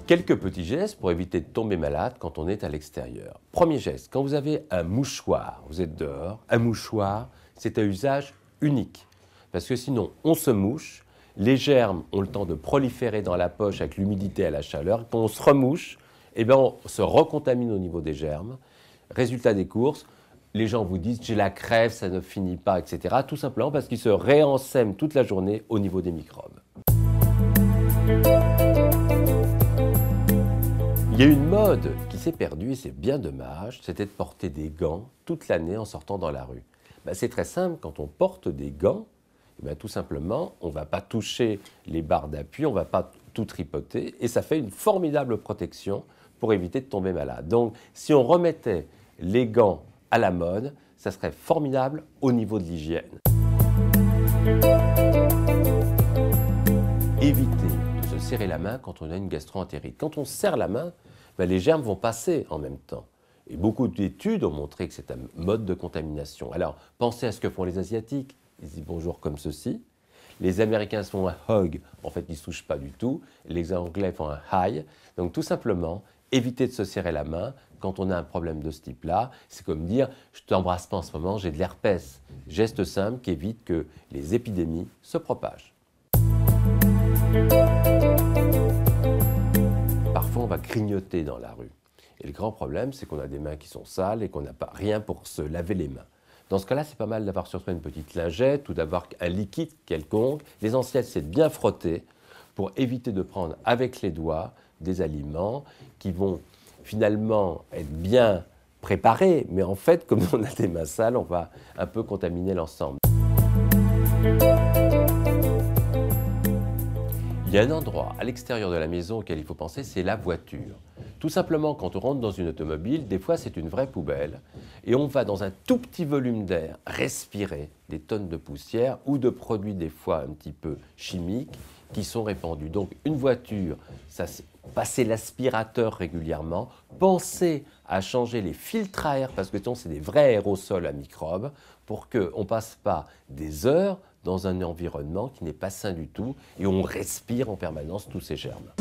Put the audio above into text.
Quelques petits gestes pour éviter de tomber malade quand on est à l'extérieur. Premier geste, quand vous avez un mouchoir, vous êtes dehors, un mouchoir, c'est un usage unique. Parce que sinon, on se mouche, les germes ont le temps de proliférer dans la poche avec l'humidité et la chaleur. Quand on se remouche, eh bien, on se recontamine au niveau des germes. Résultat des courses, les gens vous disent « j'ai la crève, ça ne finit pas », etc. Tout simplement parce qu'ils se réensèment toute la journée au niveau des microbes. Il y a une mode qui s'est perdue, et c'est bien dommage, c'était de porter des gants toute l'année en sortant dans la rue. C'est très simple, quand on porte des gants, tout simplement, on ne va pas toucher les barres d'appui, on ne va pas tout tripoter, et ça fait une formidable protection pour éviter de tomber malade. Donc, si on remettait les gants à la mode, ça serait formidable au niveau de l'hygiène. Éviter de se serrer la main quand on a une gastro-entérite. Quand on se serre la main, les germes vont passer en même temps. Et beaucoup d'études ont montré que c'est un mode de contamination. Alors, pensez à ce que font les Asiatiques. Ils disent bonjour comme ceci. Les Américains font un hug. En fait, ils ne se touchent pas du tout. Les Anglais font un hi. Donc, tout simplement, éviter de se serrer la main quand on a un problème de ce type-là. C'est comme dire « je ne t'embrasse pas en ce moment, j'ai de l'herpès ». Geste simple qui évite que les épidémies se propagent. Parfois, on va grignoter dans la rue. Et le grand problème, c'est qu'on a des mains qui sont sales et qu'on n'a pas rien pour se laver les mains. Dans ce cas-là, c'est pas mal d'avoir sur soi une petite lingette ou d'avoir un liquide quelconque. L'essentiel, c'est de bien frotter pour éviter de prendre avec les doigts des aliments qui vont finalement être bien préparés. Mais en fait, comme on a des mains sales, on va un peu contaminer l'ensemble. Il y a un endroit à l'extérieur de la maison auquel il faut penser, c'est la voiture. Tout simplement, quand on rentre dans une automobile, des fois c'est une vraie poubelle et on va dans un tout petit volume d'air respirer des tonnes de poussière ou de produits des fois un petit peu chimiques qui sont répandus. Donc une voiture, passez l'aspirateur régulièrement, pensez à changer les filtres à air parce que c'est des vrais aérosols à microbes pour qu'on ne passe pas des heures dans un environnement qui n'est pas sain du tout et on respire en permanence tous ces germes.